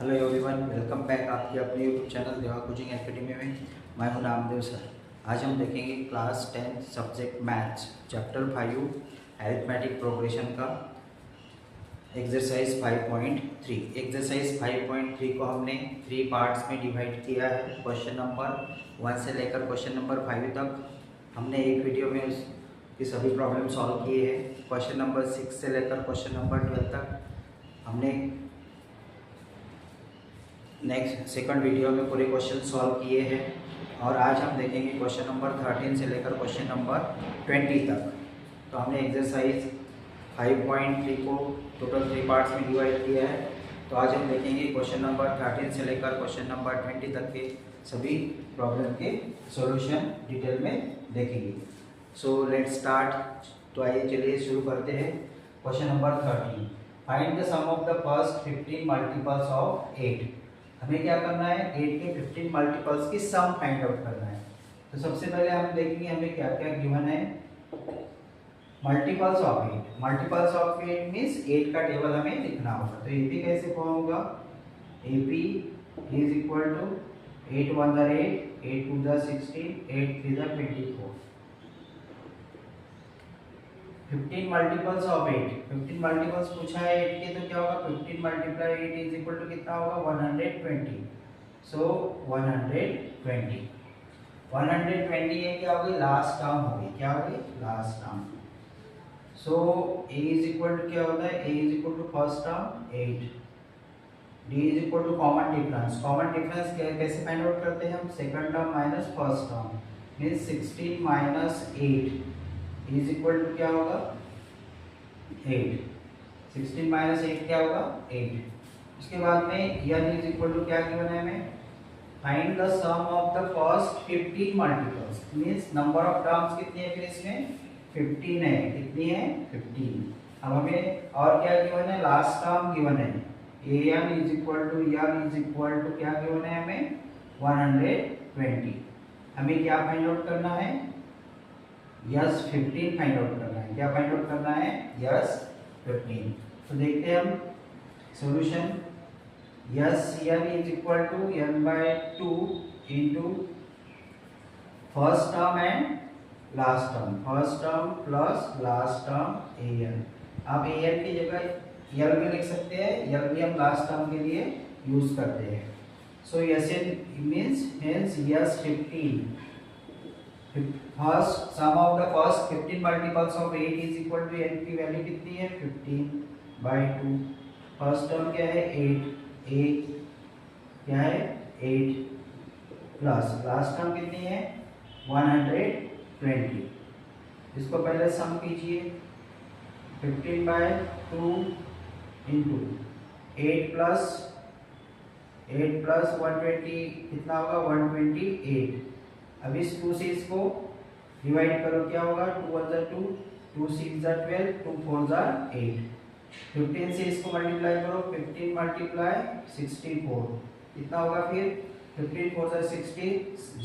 Hello everyone, welcome back आपके अपने YouTube channel देवा कोचिंग एकेडमी में। मैं हूं नामदेव सर। आज हम देखेंगे class 10 subject maths chapter 5 arithmetic progression का एक्सरसाइज 5.3। एक्सरसाइज 5.3 को हमने 3 पार्ट्स में डिवाइड किया है। क्वेश्चन नंबर 1 से लेकर क्वेश्चन नंबर 5 तक हमने एक वीडियो में उसकी सभी प्रॉब्लम सॉल्व किए हैं। क्वेश्चन नंबर 6 से लेकर क्वेश्चन नंबर 12 तक हमने नेक्स्ट सेकंड वीडियो में पूरे क्वेश्चन सॉल्व किए हैं। और आज हम देखेंगे क्वेश्चन नंबर 13 से लेकर क्वेश्चन नंबर 20 तक। तो हमने एक्सरसाइज 5.3 को टोटल 3 पार्ट्स में डिवाइड किया है। तो आज हम देखेंगे क्वेश्चन नंबर 13 से लेकर क्वेश्चन नंबर 20 तक के सभी प्रॉब्लम के सॉल्यूशन डिटेल में देखेंगे। So let's start. तो आइए चलिए शुरू करते हैं। Question number 13, find the sum of the first 15 multiples of 8। हमें क्या करना है, 8 के 15 मल्टीपल्स की सम फाइंड आउट करना है। तो सबसे पहले हम देखेंगे हमें क्या क्या गिवन है। Multiples of 8, multiples of 8 means 8 का टेबल हमें लिखना होगा। तो एपी कैसे फॉर्म होगा, एपी इज इक्वल टू 8 1 द 8, 8 2 द 16, 8 3 द 24। 15 मल्टीपल्स ऑफ 8, 15 मल्टीपल्स पूछा है 8 के, तो क्या होगा 15 मल्टीप्लाई 8 इज इक्वल टू कितना होगा 120। सो 120, 120 ये क्या होगी, लास्ट टर्म होगी। क्या होगी, last term. So a is equal to क्या होता है, a is equal to first term 8, d is equal to common difference. Common difference कैसे फाइंड आउट करते हैं हम, second term minus first term means 16 minus 8 is equal to क्या होगा 8। 16 minus 8 क्या होगा 8। उसके बाद में n इज इक्वल टू क्या गिवन है हमें, find the sum of the first 15 multiples means number of terms कितनी है, फिर इसमें 15 है। कितनी है 15। अब हमें और क्या गिवन है, लास्ट टर्म गिवन है an is equal to n is equal to क्या गिवन है हमें 120। हमें क्या फाइंड आउट करना है, यस 15 फाइंड आउट करना है। क्या फाइंड आउट करना है, यस 15। तो देखते हैं हम solution. S n is equal to n/2 into first term and last term, first term plus last term an। आप an की जगह l भी लिख सकते हैं, l भी हम लास्ट टर्म के लिए यूज करते हैं। So S means hence S 15। First sum of the first 15 multiples of 8 is equal to n की वैल्यू कितनी है 15/2। फर्स्ट टर्म क्या है 8, a क्या है 8 प्लस लास्ट टर्म कितनी है 120। इसको पहले सम कीजिए, 15/2 इंटू 8 प्लस 120 कितना होगा 128। अब इस 2 से इसको डिवाइड करो, क्या होगा 2 1 ज़ा 2, 2 6 ज़ा 12, 2 4 ज़ा 8। 15 से इसको मल्टीप्लाई करो, 15 मल्टीप्लाई 64 कितना होगा, फिर 15 4 ज़ा 60,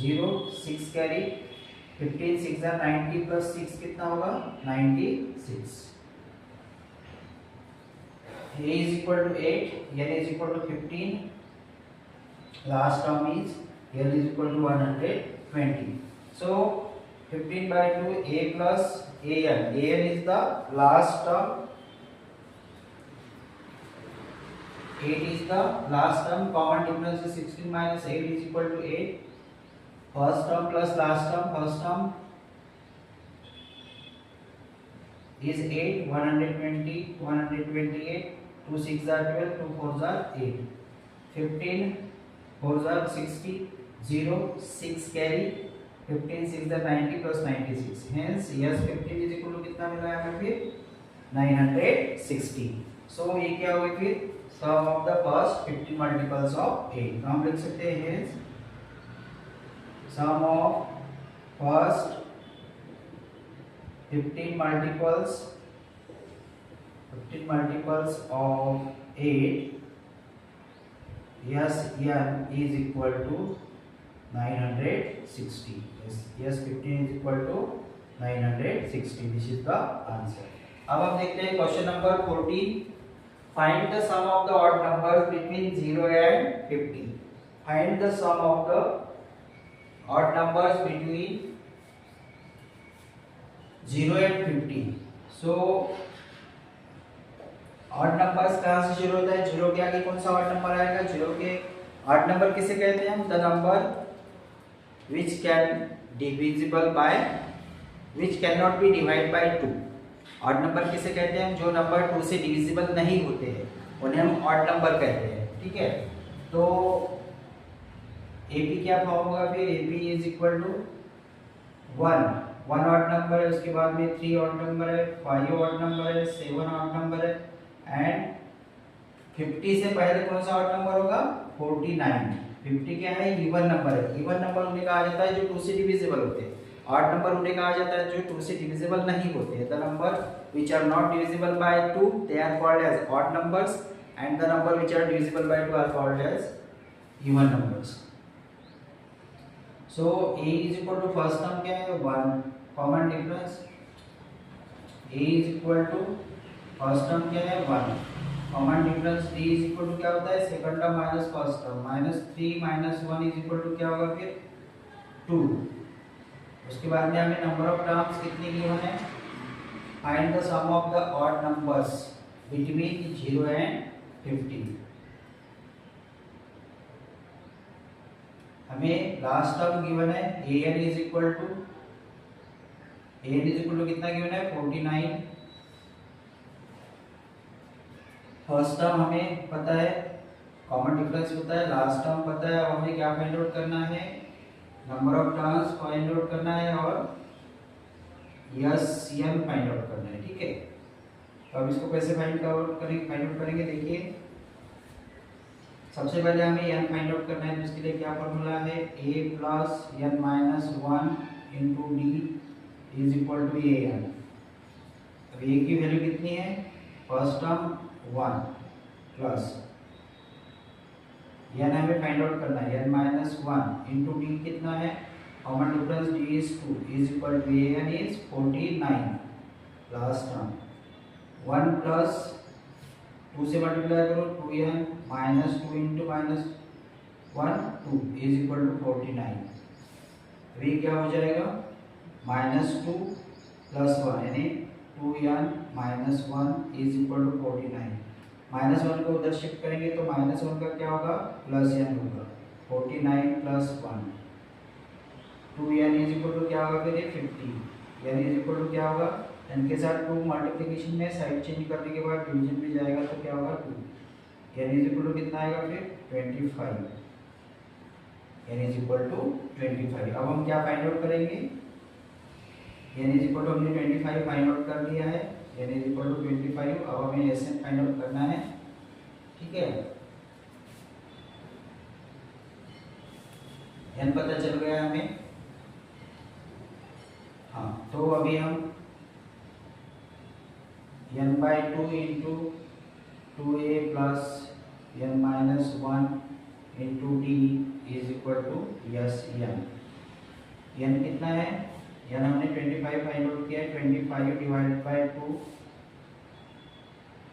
0 6 कैरी, 15 6 ज़ा 90 प्लस 6 कितना होगा 96। a is equal to 8, n is equal to 15, last term is l is equal to 120. So 15/2 a plus an is the last term, 8 is the last term, common difference is 16 minus 8 is equal to 8। first term plus last term, first term is 8, 120 128, 2 6 are 12, 2 4 are 8, 15 4 are 60, 0 6 carry, 15 6 are 90 plus 96। hence yes 15 is equal to कितना मिला है हमें फिर 960। सो ये क्या होगी फिर sum of the first 15 multiples of 8। तो हम लिख सकते हैं hence sum of first 15 multiples of 8, yes n is equal to 960। yes 15 is equal to 960। this is the answer। अब हम देखते हैं question number 14। Find the sum of the odd numbers between 0 and 50. Find the sum of the odd numbers between 0 and 50. So odd numbers कहाँ से शुरू होता है? Zero के आगे कौन सा ऑड नंबर आएगा? जीरो के ऑड नंबर किसे कहते हैं हम? The number which can divisible by which can not be divide by 2. Odd number किसे कहते हैं? जो नंबर 2 से डिविजिबल नहीं होते हैं उन्हें हम ऑड नंबर कहते हैं. ठीक है, तो एपी क्या फॉर्म होगा फिर? AP is equal to 1 odd number है, उसके बाद में 3 ऑड नंबर है, 5 ऑड नंबर है, 7 ऑड नंबर है एंड 50 से पहले कौन सा ऑड नंबर होगा? 49. 50 क्या है? इवन नंबर है. इवन नंबर उन्हें कहा जाता है जो 2 से डिविजिबल होते हैं. ऑड नंबर उन्हें कहा जाता है जो 2 से डिविजिबल नहीं होते हैं. The number which are not divisible by 2 they are called as odd numbers and the number which are divisible by 2 are called as even numbers. So a is equal to first term क्या है? 1 common difference. a is equal to first term क्या है? 1 common difference. d is equal to क्या होता है? Second term minus first term. -3 - 1 is equal to क्या होगा फिर? 2. उसके बाद में हमें नंबर ऑफ टर्म्स कितनी गिवन है? Find the sum of the odd numbers between 0 and 50. हमें लास्ट टर्म गिवन है an इज इक्वल टू कितना गिवन है? 49. फर्स्ट टर्म हमें पता है, कॉमन डिफरेंस पता है, लास्ट टर्म पता है. अब हमें क्या फाइंड आउट करना है? Number of terms find out करना है और एन फाइंड आउट करना है. ठीक है, तो अब इसको कैसे फाइंड आउट करेंगे? देखिए, सबसे पहले हमें n फाइंड आउट करना है. तो इसके लिए क्या फॉर्मूला है? a plus n minus 1 into D is equal to A N. अब a की वैल्यू कितनी है? फर्स्ट टर्म 1 प्लस n हमें फाइंड आउट करना है. n माइनस 1 इंटू डी कितना है? Common difference d is 2 is equal to A N is 49. Last term 1 plus 2 से मल्टीप्लाई करो 2n minus 2 into minus 1 2 is equal to 49. अभी क्या हो जाएगा? -2 प्लस 1 यानी 2n minus 1 is equal to 49. -1 को उधर शिफ्ट करेंगे तो -1 का क्या होगा? +n होगा. 49 plus 1 2n is equal to क्या होगा फिर? 50. n इज इक्वल टू क्या होगा? n के साथ 2 मल्टीप्लिकेशन में साइड चेंज करने के बाद डिवीजन में जाएगा तो क्या होगा? 2. n इज इक्वल टू कितना आएगा फिर? 25. n is equal to 25. अब हम क्या फाइंड आउट करेंगे? n इज इक्वल टू हमने 25 फाइंड आउट कर लिया है. n is equal to 25. अब हमें Sn फाइंड आउट करना है. ठीक है, n पता चल गया हमें. हाँ, तो अभी हम n/2 into 2a plus n minus 1 into D is equal to Sn. n कितना है? n हमने 25 फाइंड आउट किया है. 25 डिवाइडेड बाय 2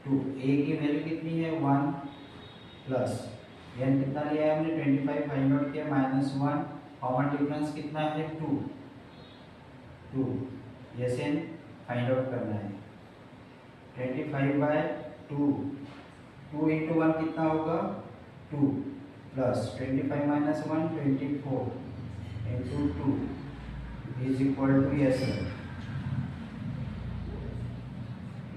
a की वैल्यू कितनी है? 1 प्लस n कितना लिया है हमने? 25 फाइंड आउट किया -1. कॉमन डिफरेंस कितना है? 2. Sn फाइंड आउट करना है. 25/2 2 इंटू 1 कितना होगा? 2 plus 25 minus 1 24 into 2 is equal to Sn.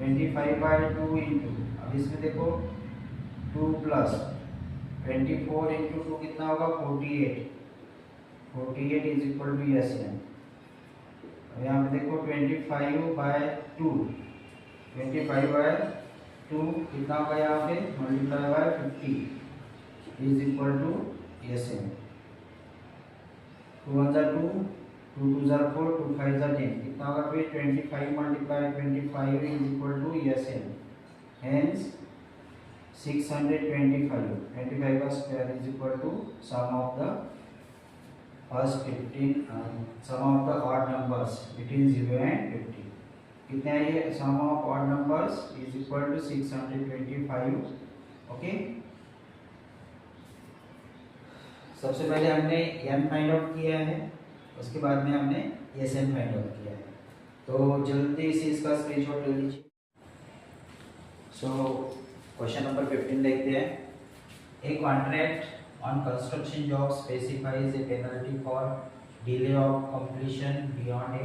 25/2 into, अब इसमें देखो 2 प्लस 24 इंटू 2 कितना होगा? 48. 48 इज इक्वल टू Sn. अब यहाँ पे देखो 25/2 कितना होगा? यहाँ पे multiply by 50 is equal to Sn. 2 1 2 2 2 4 2 5 10 कितना होगा फिर? 25 multiply 25 is equal to Sn. Hence 625. 25 का square is equal to sum of the first 15 sum of the odd numbers between 0 and 50. कितने आए ये sum of odd numbers is equal to 625। Okay, सबसे पहले हमने n फाइंड आउट किया है, उसके बाद में हमने Sn फाइंड आउट किया है। तो जल्दी से इसका स्क्रीनशॉट ले लीजिए। सो क्वेश्चन नंबर 15 देखते हैं। A contract on construction job specifies a penalty for delay of completion beyond a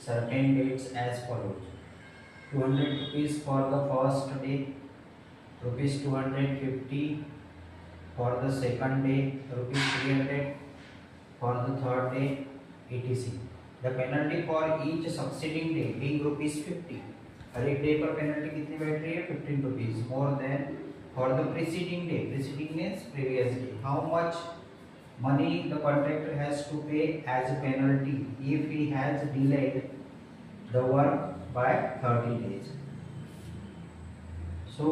certain dates as follows: 200 rupees for the first day, rupees 250 for the second day, rupees 300 for the third day, etc. The penalty for each succeeding day being rupees 50. हर एक day पर penalty कितनी बैठ रही है? 15 rupees more than for the preceding day. Preceding means previous day. How much money the contractor has to pay as a penalty if he has delayed the work by 30 days. So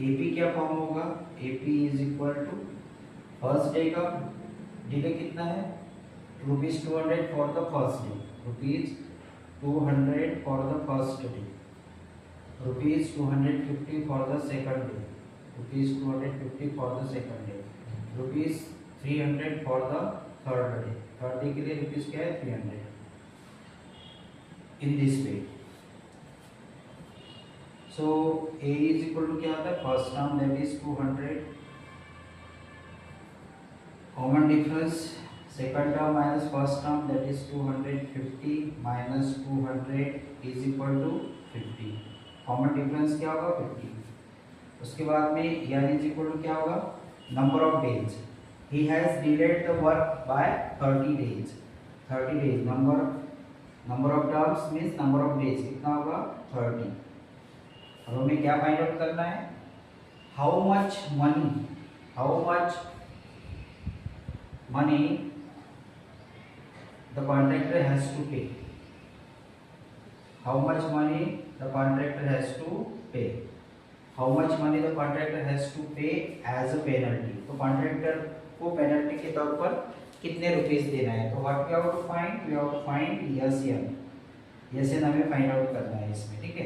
AP क्या form होगा? AP is equal to first day का delay कितना है? Rupees 200 for the first day, rupees 200 for the first day, rupees 250 for the second day, rupees 250 for the second day, rupees 300 for the third day. Third day के लिए rupees क्या है? 300 in this way. So A is equal to क्या आता है? First term that is 200, common difference second term minus first term that is 250 minus 200 is equal to 50। Common difference क्या होगा? 50। उसके बाद में n is equal to क्या होगा? Number of days. he has delayed the work by 30 days। 30 days number of terms means number of days कितना होगा? 30। अब हमें क्या फाइंड आउट करना है? How much money the contractor has to pay. How much money the contractor has to pay. How much money the contractor has to pay as a penalty. तो contractor को penalty के तौर पर कितने rupees देना है? तो what we have to find? We have to find Sn हमें फाइंड आउट करना है इसमें। ठीक है,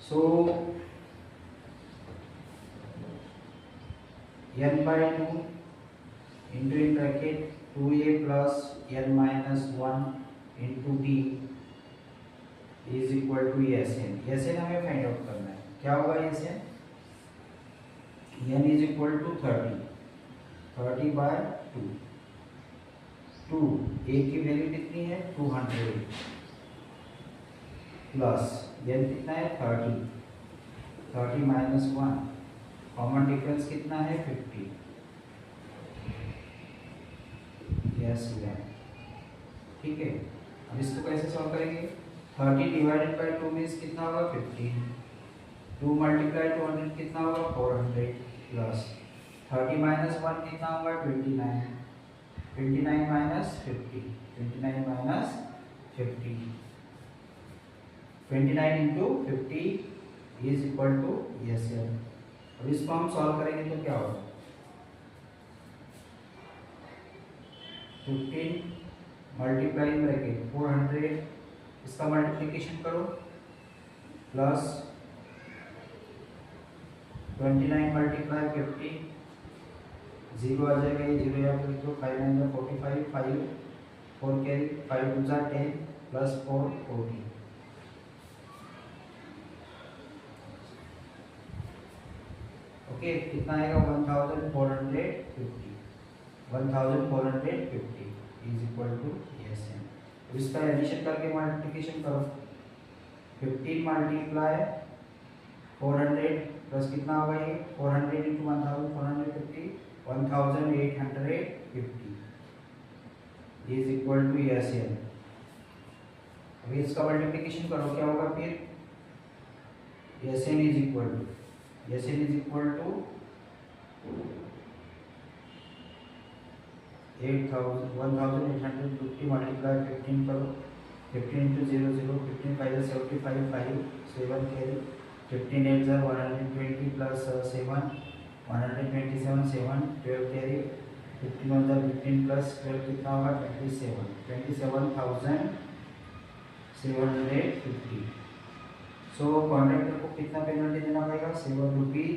so n by 2 into in bracket 2a plus n minus 1 into b is equal to Sn हमें फाइंड आउट करना है। क्या होगा Sn? n is equal to 30 by 2 a की वैल्यू कितनी है? 200 प्लस n कितना है? 30 माइनस 1, कॉमन डिफरेंस कितना है? 50। यस ठीक है, अब इसको कैसे सॉल्व करेंगे? 30 डिवाइडेड बाय 2 मीन्स कितना होगा? 15। 2 मल्टीप्लाई 200 कितना होगा? 400 प्लस 30 माइनस 1 कितना होगा? 29। 29 minus 50, 29 minus 50, 29 into 50 is equal to Sn। अब इसको हम सॉल्व करेंगे तो क्या होगा? 15 मल्टीप्लाई ब्रैकेट 400, इसका मल्टीप्लिकेशन करो, प्लस 29 मल्टीप्लाई 50, 0 आ जाएगा, ये 0 यहाँ पे लिखो, 5 9 45, 5 4 कैरी, 5 2 10 प्लस 4 14। ओके, कितना आएगा? 1450 इज इक्वल टू Sn। अब इसका एडिशन करके मल्टीप्लिकेशन करो, 15 मल्टीप्लाई 400 प्लस कितना होगा? ये 400 into 1000 450, 1850 is equal to Sn। अभी इसका मल्टीप्लिकेशन करो, क्या होगा फिर? Sn is equal to 1850 multiply 15 करो, 15 into 0 0, 15 5 75, 5 7 carry, 15 8 120 plus 7 127, 7 12 carry, 15 15 plus 12 कितना होगा? 27,000 750। सो कॉन्ट्रैक्टर को कितना पेनल्टी देना पड़ेगा? 7 rupees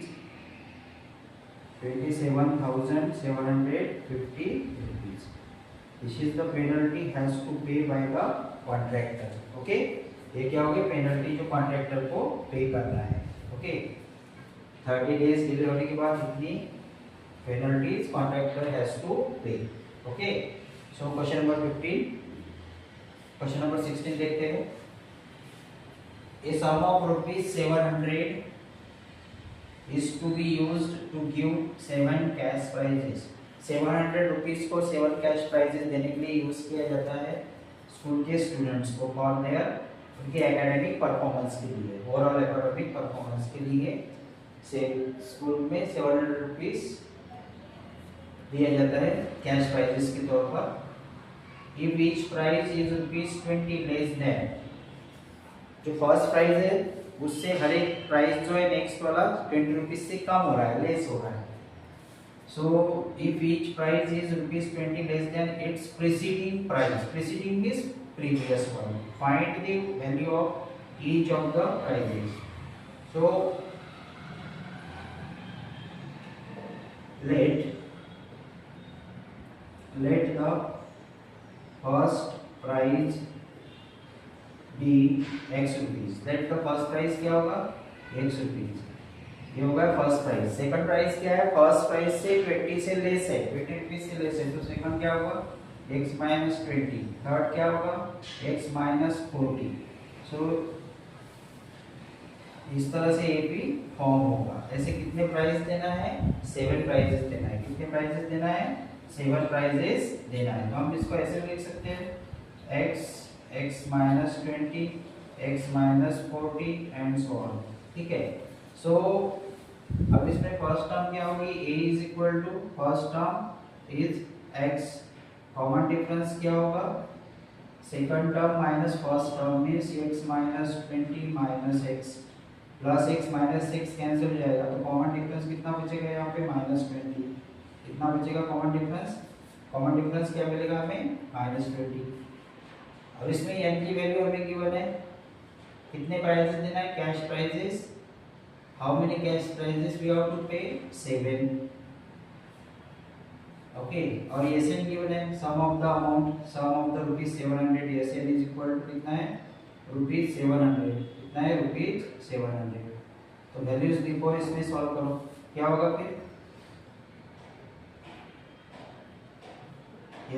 27,750 rupees. This is the penalty has to pay by the contractor. Okay, ये क्या होगी? पेनल्टी जो कॉन्ट्रैक्टर को पे करना है. ओके, 30 डेज डिले होने के बाद इतनी पेनल्टीज कॉन्ट्रैक्टर हैज टू पे. Okay, so question number 15. Question number 16 देखते हैं. A sum of rupees 700 is to be used to give 7 cash prizes. 700 rupees को 7 कैश प्राइजेस देने के लिए यूज किया जाता है स्कूल के स्टूडेंट्स को फॉर देयर उनके एकेडमिक परफॉर्मेंस के लिए, ओवरऑल एकेडमिक परफॉर्मेंस के लिए स्कूल में 700 रुपीज दिया जाता है कैश प्राइजेस के तौर पर. If each prize is ₹20 less than, जो फर्स्ट प्राइज है उससे हर एक प्राइस जो है नेक्स्ट वाला 20 रुपीज से कम हो रहा है, लेस हो रहा है. So if each price is ₹20 less than its preceding price. Preceding means previous one. Find the value of each of the prizes. So let the first price be x rupees. let the first price क्या होगा? x rupees. ये होगा first price. Second price क्या है? First price से 20 से less है, 20 rupees से लेस है, तो सेकंड क्या होगा? x minus 20. थर्ड क्या होगा? x minus 40. सो इस तरह से ये भी फॉर्म होगा. ऐसे कितने प्राइस देना है? 7 प्राइजेस देना है. कितने प्राइजेस देना है? 7 प्राइजेस देना है. तो हम इसको ऐसे लिख सकते हैं x minus 20, x minus 40 and so on. ठीक है. सो अब इसमें फर्स्ट टर्म क्या होगी? a is equal to first term is x. Common difference क्या होगा? Second term minus first term means x minus 20 minus x plus x minus 6 cancel हो जाएगा. तो कॉमन डिफरेंस कितना बचेगा यहाँ पे? -20. कितना बचेगा कॉमन डिफरेंस? कॉमन डिफरेंस क्या मिलेगा हमें? -20. अब इसमें n की वैल्यू हमें गिवन है. कितने प्राइजेस देना है? Cash prizes. How many cash prizes we have to pay? 7. Okay, और SN गिवन है. Sum of the amount, sum of the ₹700 SN is equal to कितना है? ₹700. कितना है? ₹700. तो वैल्यूज लिखो, इसमें सॉल्व करो. क्या होगा फिर?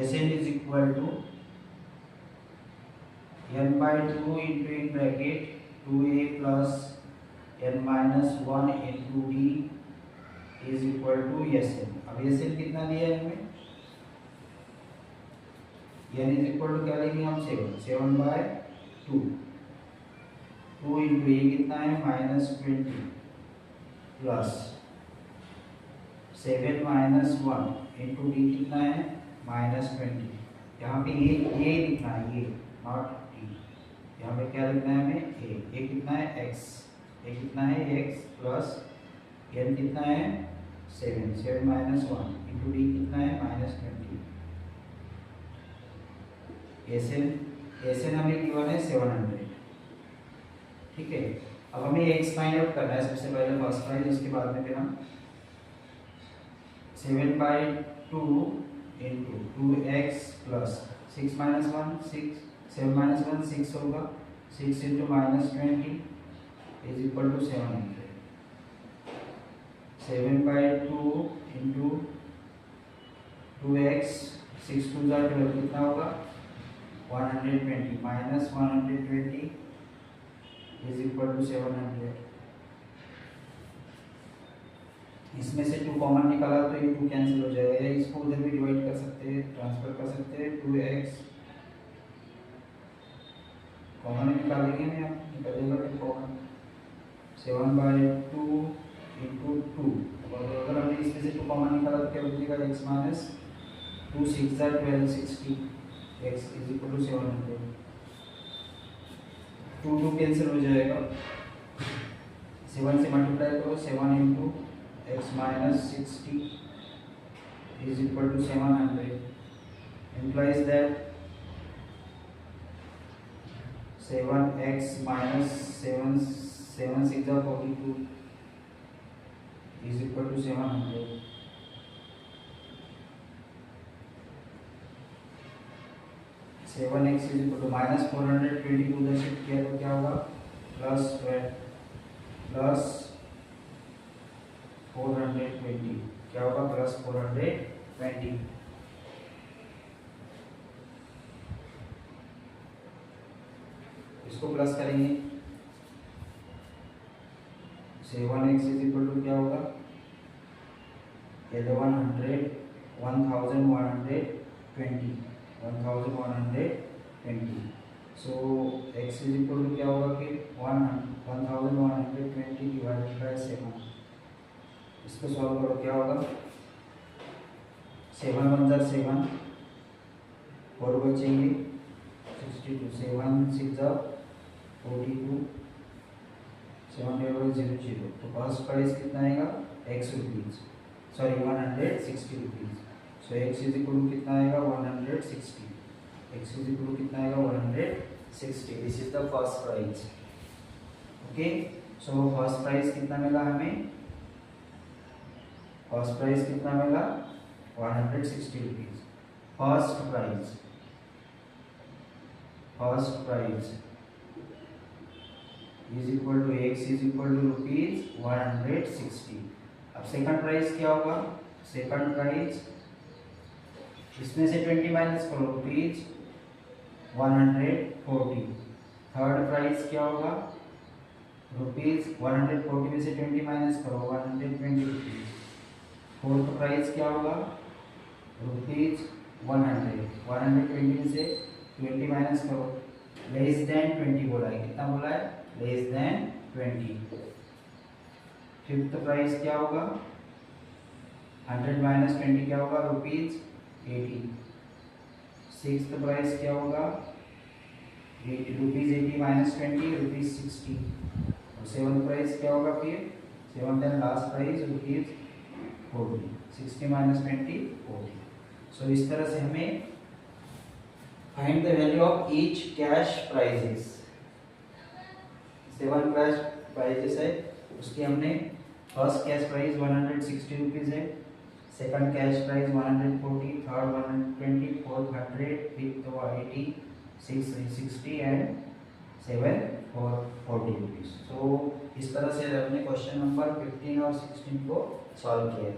SN is equal to n/2 into in bracket 2a plus n minus 1 into d is equal to SN. अब SN कितना दिया है हमें? n is equal to क्या लेंगे हम? 7/2. 2 into a कितना है? -20 प्लस 7 minus 1 into d कितना है? -20. यहाँ पे ये लिखना है, ये नॉट d. यहाँ पे क्या लिखना है हमें? a कितना है? x. a कितना है? x प्लस n कितना है? 7 minus 1 into d कितना है? -20. SN हमें गिवन है 700. ठीक है. अब हमें x फाइंड आउट करना है. सबसे पहले फर्स्ट प्राइस, उसके बाद में फिर हम 7/2 into 2x plus 6 minus 1 6. 7 minus 1 6 होगा. 6 into -20 is equal to 700. 7/2 into 2x 6 2 12 कितना होगा? 120 minus 120 is equal to 700. इसमें से 2 कॉमन निकाला तो ये 2 कैंसिल हो जाएगा. या इसको उधर भी डिवाइड कर सकते हैं, ट्रांसफर कर सकते हैं. 2x कॉमन निकालेंगे ना, निकलेगा फिर कॉमन 7/2 into 2. और अगर हमने इसमें से 2 कॉमन निकाला तो क्या बचेगा? x minus 2 6 12 60. x is equal to 700. 2 cancel हो जाएगा. 7 से मल्टीप्लाई करो. 7 into x minus 60 is equal to 700. Implies that 7x minus 7 6 42 is equal to 700. 7x is equal to minus 422 उधर शिफ्ट किया तो क्या होगा प्लस 420 क्या होगा प्लस 420. इसको प्लस करेंगे 7x इज इक्वल टू क्या होगा 1120. सो x इज इक्वल टू क्या होगा कि 1120 डिवाइडेड बाय 7. इसको सॉल्व करो क्या होगा 7 1 जार 7 4 बचेंगे 62 7 6 जार 42 7 0 0. तो फर्स्ट प्राइस कितना आएगा x rupees sorry 160 rupees. So x is equal to कितना आएगा 160. x इज इक्वल टू कितना आएगा 160. This is the first price. Okay so first price कितना मिला हमें फर्स्ट प्राइस कितना मिला 160 rupees. First price is equal to x is equal to rupees 160. अब सेकंड प्राइस क्या होगा सेकंड प्राइस इसमें से 20 माइनस करो रुपीज 140. थर्ड प्राइस क्या होगा रुपीज 140 में से 20 माइनस करो 120 रुपीज. फोर्थ प्राइस क्या होगा रुपीज 120 में से 20 माइनस करो लेस देन 20 बोला है. कितना बोला है लेस देन 20. फिफ्थ प्राइस क्या होगा 100 माइनस 20 क्या होगा रुपीज 80. सिक्स्थ प्राइस क्या होगा रुपीज 80 माइनस 20 रुपीज 60. और सेवन्थ प्राइस क्या होगा फिर seventh and last price rupees 40. 60 minus 20 40. सो इस तरह से हमें find the value of each cash prices. 7 cash prices है उसकी हमने फर्स्ट कैश प्राइस 160 रुपीज है. Second cash price 140. Third 120. Fourth 100. Fifth 80. Sixth 60 and 7 और 40 रुपीज. सो इस तरह से हमने क्वेश्चन नंबर 15 और 16 को सॉल्व किया है.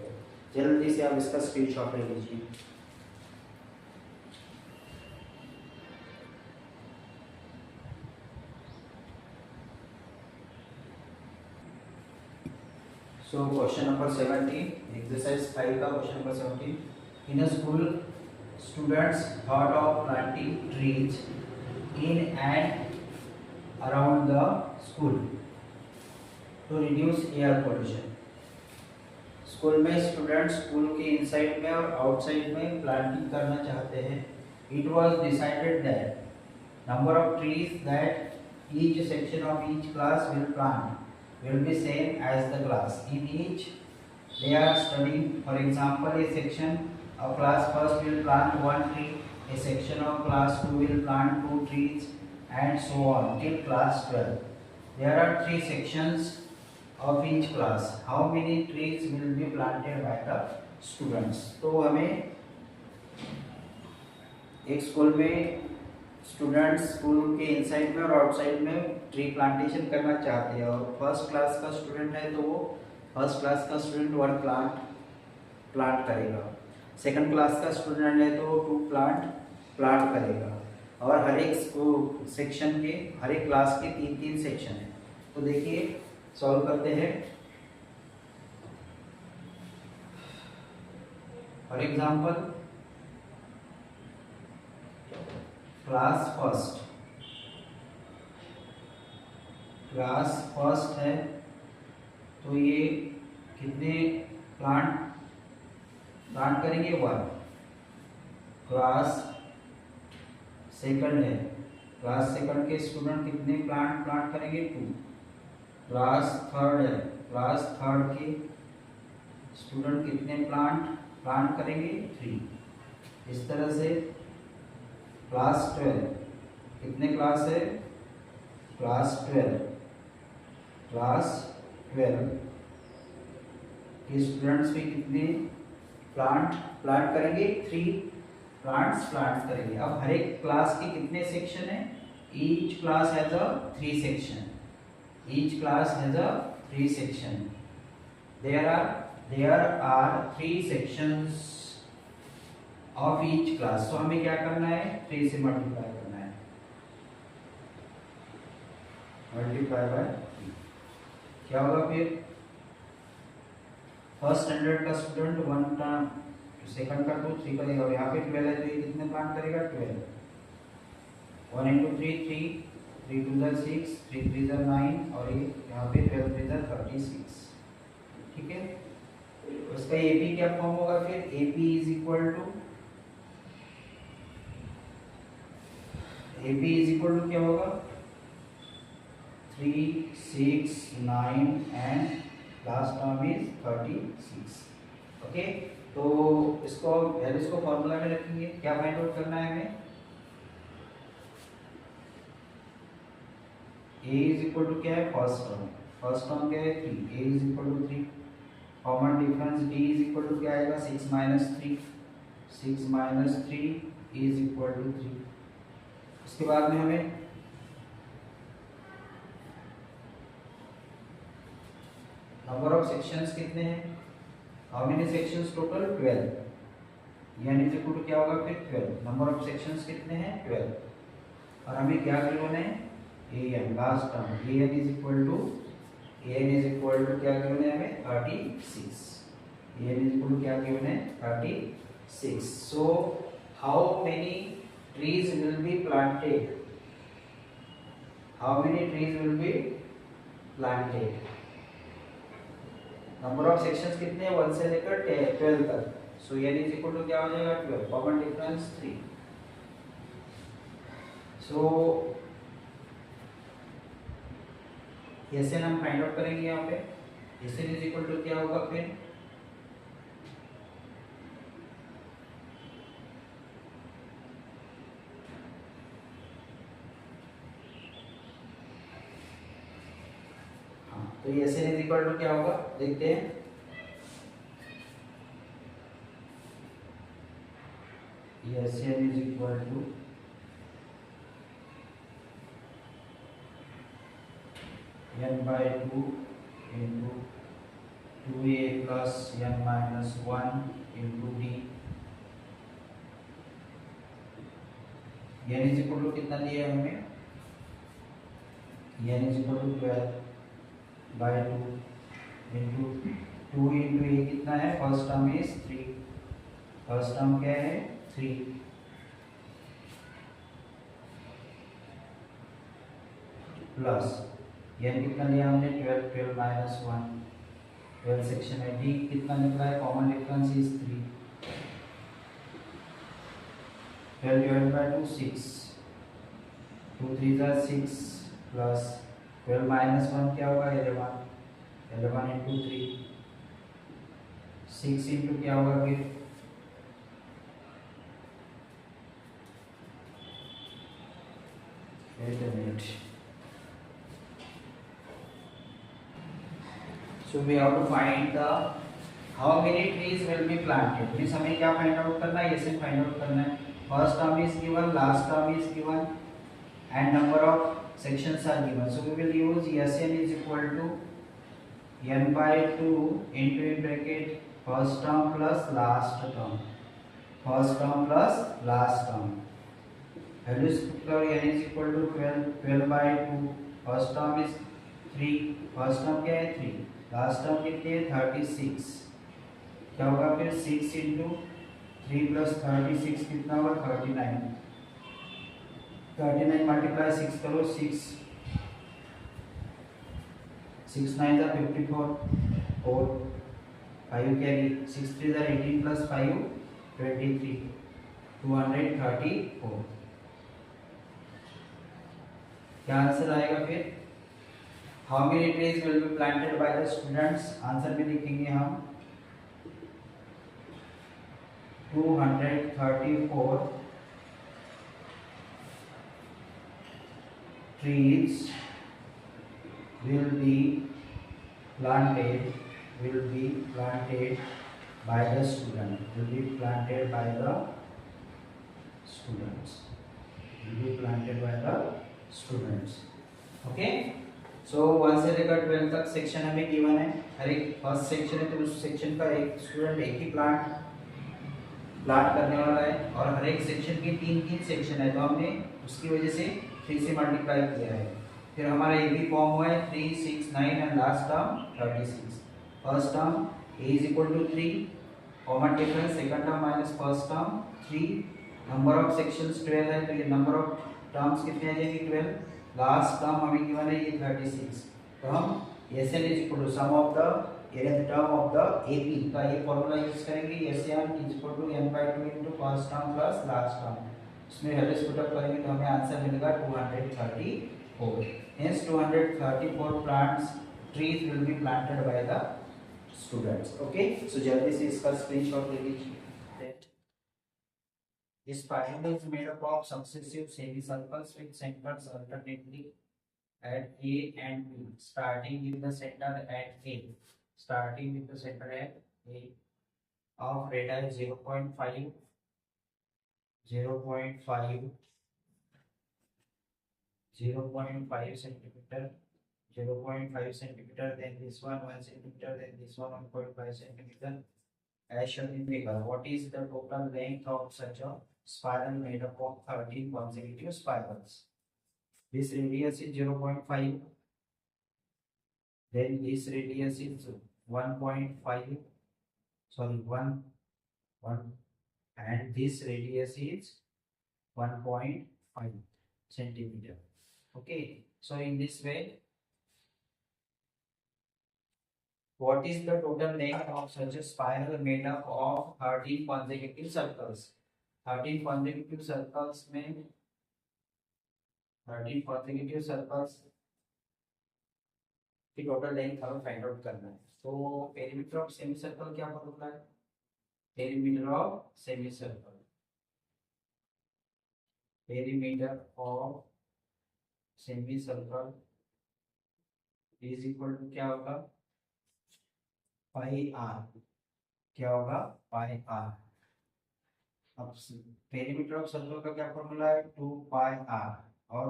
जल्दी से आप इसका स्क्रीनशॉट ले लीजिए. So question number 17, exercise 5 का question number 17. In a school, students thought of planting trees in and around the school to reduce air pollution. School में स्टूडेंट्स स्कूल के इनसाइड में और आउटसाइड में प्लांटिंग करना चाहते हैं. It was decided that number of trees that each section of each class will plant will be same as the class in each they are studying. For example, a section of class first will plant 1 tree, a section of class 2 will plant 2 trees, and so on till class 12. There are 3 sections of each class. How many trees will be planted by the students? तो हमें एक school में students school के inside में और outside में tree plantation करना चाहते हैं. और फर्स्ट क्लास का स्टूडेंट है तो वो फर्स्ट क्लास का स्टूडेंट 1 प्लांट करेगा. सेकंड क्लास का स्टूडेंट है तो 2 प्लांट करेगा. और हर एक सेक्शन के हर एक क्लास के 3 सेक्शन है. तो देखिए सॉल्व करते हैं. फॉर एग्जाम्पल क्लास फर्स्ट है तो ये कितने प्लांट करेंगे 1. क्लास सेकंड है क्लास सेकंड के स्टूडेंट कितने प्लांट करेंगे 2. क्लास थर्ड है क्लास थर्ड के स्टूडेंट कितने प्लांट करेंगे 3. इस तरह से क्लास 12 कितने क्लास है क्लास 12 के स्टूडेंट्स भी कितने प्लांट करेंगे? 3 प्लांट्स करेंगे। अब हर एक क्लास के कितने सेक्शन है? Each class has a 3 section. there are 3 sections of each class। तो हमें क्या करना है? 3 से मल्टीप्लाई करना है, मल्टीप्लाई बाय 3। क्या होगा फिर? फर्स्ट स्टैंडर्ड का स्टूडेंट 1 टर्म, सेकंड का 2 3 करेगा, और यहाँ पे 12 है तो ये कितने प्लांट करेगा? 12। 1 into 3 3, 3 2 6, 3 3 9, और ये यहाँ पे 12 3 36। ठीक है, उसका एपी क्या फॉर्म होगा फिर? एपी इज इक्वल टू क्या होगा? 3 6 9 and last term is 36। Okay, तो इसको वैल्यूज को फॉर्मूला में रखेंगे। क्या फाइंड आउट करना है हमें? a इज इक्वल टू क्या है? फर्स्ट टर्म क्या है? 3। a is equal to 3। Common difference d is equal to क्या आएगा? 6 minus 3। 6 minus 3 is equal to 3। उसके बाद में हमें नंबर ऑफ सेक्शंस कितने हैं? How many sections total? 12। यानी इज इक्वल टू क्या होगा फिर? 12। नंबर ऑफ सेक्शंस कितने हैं? 12। और हमें क्या गिवन है? an, last term an is equal to क्या गिवन है हमें? 36। an इज इक्वल टू क्या गिवन है? 36। So how many trees will be planted? Number of sections कितने हैं? 1 से लेकर 12 तक। So n is equal to क्या हो जाएगा? 12। Common difference 3। सो ऐसे हम फाइंड आउट करेंगे यहाँ पे। SN इज इक्वल टू क्या होगा फिर? हाँ, तो SN इज इक्वल टू क्या होगा? देखते हैं। SN is equal to n by 2 into 2a plus n minus 1 into d। n is equal to कितना दिया है हमें? n is equal to 12 by 2 into 2 into a कितना है? First term is 3। First term क्या है? 3 प्लस n कितना लिया हमने? 12। 12 माइनस 1, 12 सेक्शन है। d कितना निकला है? Common difference is 3। 12 divided by 2 6, 2 3 जा 6 प्लस 12 माइनस 1 क्या होगा? 11। 11 इंटू 3, 6 इंटू क्या होगा फिर? Wait a minute. So we have to find the how many trees will be planted। Means हमें क्या फाइंड आउट करना है? ऐसे फाइंड आउट करना है। First term is given, last term is given and number of sections are given. So we will use SN is equal to n by 2 into in bracket first term plus last term। First term plus last term. Values put n is equal to 12 by 2। First term is 3। First term क्या है? 3। Last term कितनी है? 36। क्या होगा फिर? 6 into 3 plus 36 कितना होगा? 39। 39 multiply 6 करो, 6 6 9 जा 54, 4 5 कैरी, 6 3 जा 18 प्लस 5 23, 234। क्या आंसर आएगा फिर? How many trees will be planted by the students? Answer में लिखेंगे हम 234 trees will be planted by the student, will be planted by the students, will be planted by the students. Okay, so 1 से लेकर 12 तक section हमें given है। हर एक first section है तो उस सेक्शन का एक स्टूडेंट एक ही प्लांट करने वाला है, और हर एक सेक्शन के तीन सेक्शन है तो हमने उसकी वजह से 3 से मल्टीप्लाई किया है। फिर हमारा ए बी फॉर्म हुआ है 3, 6, 9 and last term 36। First term a is equal to 3, common difference second term minus first term 3, number of sections 12 है तो ये नंबर ऑफ टर्म्स कितने आ जाएंगे 12, लास्ट टर्म हमें गिवन है ये 36। तो हम Sn is equal to sum of the term of the AP का ये फॉर्मूला यूज करेंगे। Sn is equal to n/2 into first term plus last term, इसमें वैल्यूज पुट अप करेंगे तो हमें आंसर मिलेगा 234। Hence 234 plants trees will be planted by the students. Okay, so जल्दी से इसका स्क्रीनशॉट ले लीजिए। This spiral is made up of successive semicircles with centers alternately at A and B, starting with the center at A, of radius 0.5, 0.5 centimeter, 0.5 centimeter, then this one 1 centimeter, then this one 1.5 centimeter, as shown in figure. What is the total length of such a spiral made up of 13 consecutive spirals? This radius is 0.5, then this radius is 1.5, sorry 1, and this radius is 1.5 centimeter. Okay, so in this way, what is the total length of such a spiral made up of 13 consecutive circles? 13 consecutive circles में 13 consecutive circles की total length हमें find out करना है। तो perimeter of semi circle क्या formula है? Perimeter of semi circle, perimeter of semi circle is equal to क्या होगा? Pi R. क्या होगा? Pi R. अब पेरीमीटर ऑफ सर्कल का क्या फॉर्मूला है? 2 पाई आर, और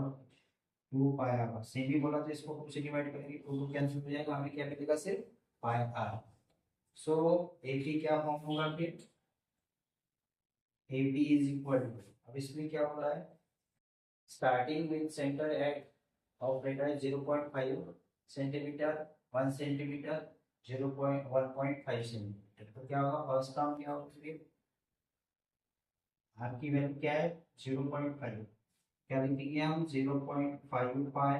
2 पाई आर सेमी बोला तो इसको 2 से डिवाइड करेंगे, 2 कैंसिल हो जाएगा, हमें क्या मिलेगा? सिर्फ पाई आर। सो एपी क्या फॉर्म होगा फिर? एपी इज इक्वल टू, अब इसमें क्या हो रहा है? Starting with centre at of radius 0.5 centimetre, 1 centimetre, 1.5 centimetre, तो क्या होगा? फर्स्ट टर्म क्या होगा? फिर आर की वैल्यू क्या है? 0.5, क्या लिखेंगे हम? 0.5 पाई।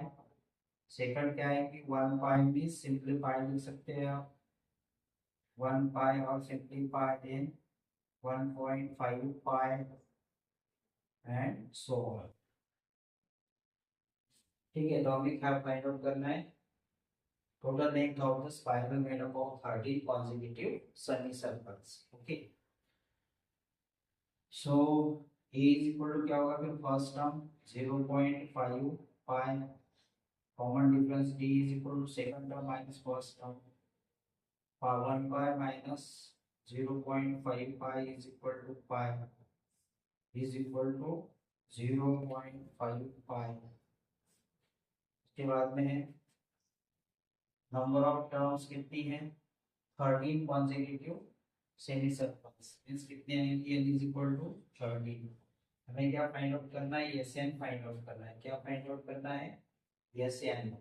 सेकंड क्या है कि 1 पाई भी सिंपलीफाई लिख सकते हैं आप, 1 पाई और simplify then 1.5 pi and so on. ठीक है, तो हमें क्या फाइंड आउट करना है? Total length of the spiral made up of 13 consecutive semicircles. Okay, so A is equal to क्या होगा फिर? First term 0.5 pi, common difference D is equal to second term minus first term, 1 pi minus 0.5 pi is equal to pi is equal to 0.5 पाई। इसके बाद में है number of terms कितनी है? 13 consecutive सेमीसर्कल्स, means कितने आएंगे? n is equal to 13। हमें क्या फाइंड आउट करना है? Sn फाइंड आउट करना है। क्या फाइंड आउट करना है? Sn।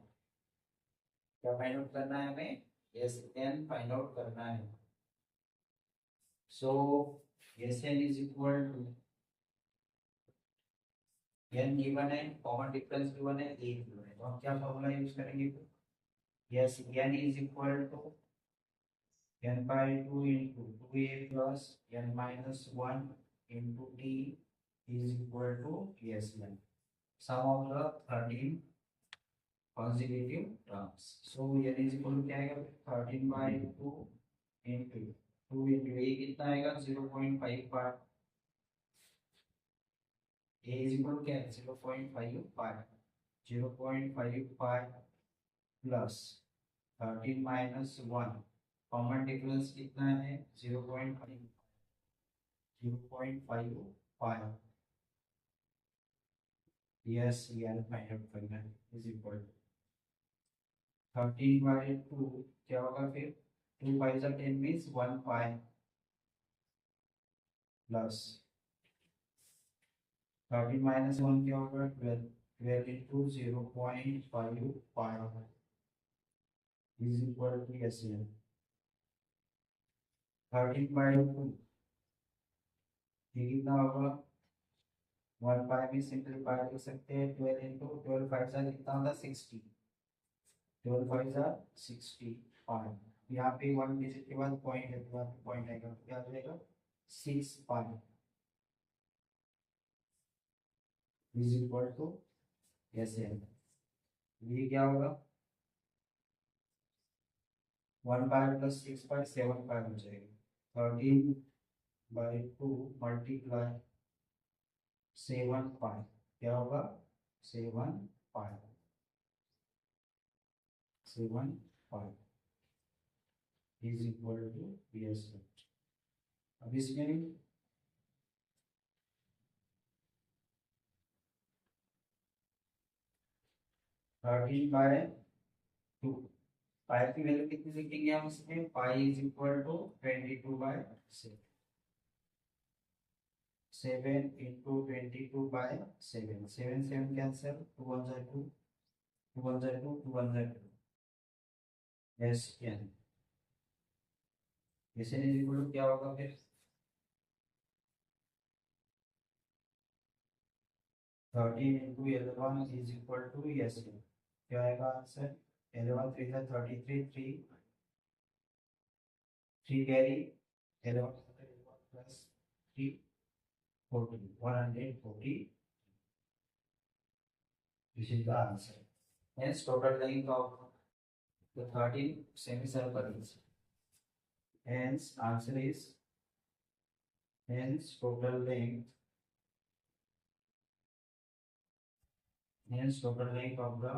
क्या फाइंड आउट करना है हमें? Sn फाइंड आउट करना है। सो Sn is equal to, n given है, कॉमन डिफरेंस गिवन है, a गिवन है, तो हम क्या फॉर्मूला यूज करेंगे? Yes, n is equal to n by 2 into 2a plus n minus 1 into t is equal to Sn, sum of the 13 consecutive terms. So n is equal to क्या आएगा? 13 by 2 into 2 into a कितना आएगा? 0.55, a is equal to क्या है? 0.55, 0.55 plus 13 - 1, common difference कितना है 0.55, yes यार find out करना है इज इक्वल टू 13/2 क्या होगा फिर 2 5 जा 10 मीन्स 1 पाई प्लस 13 - 1 क्या होगा 12, 12 into 0.5 pi is equal to yes यार 13/2 ये कितना होगा 1 पाई भी सिंपलीफाई कर सकते हैं 12 इंटू 12 5 जा कितना होगा 60, 12 5 जा 60 पाई, यहाँ पे 1 डिजिट के बाद पॉइंट है तो पॉइंट आएगा तो क्या हो जाएगा 6 pi is equal to yes यार ये क्या होगा 1 पाई प्लस 6 पाई 7 पाई हो जाएगा 13/2 मल्टीप्लाई 7 पाई क्या होगा 7 pi 7 pi is equal to yes. अब इसमें 13/2 पाई की वैल्यू कितनी लिखेंगे हम इसमें pi is equal to 22/7, 7 into 22/7, 7 7 cancel 2 1 जा 2, 2 1 जा 2, 2 1 जा 2, यस कैन इसे इज इक्वल टू क्या होगा फिर 13 into 11 is equal to yes क्या आएगा आंसर 11 3 जा 33, 3 carry 11 plus 3 40 140, this is the answer. Hence total length of the 13 semicircles. Hence answer is hence total length of the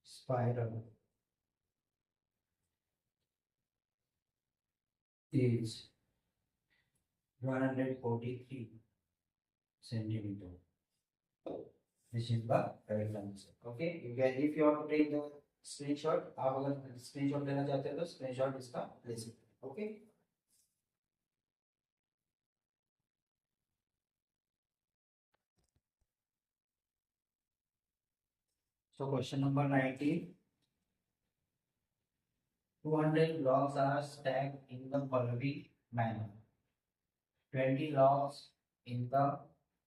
spiral is 143 centimeter. This is the correct answer. Okay, you can if you want to take the screenshot, आप अगर screenshot लेना चाहते हैं तो screenshot इसका ले सकते हैं. Okay. So question number 19. 200 logs are stacked in the following manner. 20 logs in the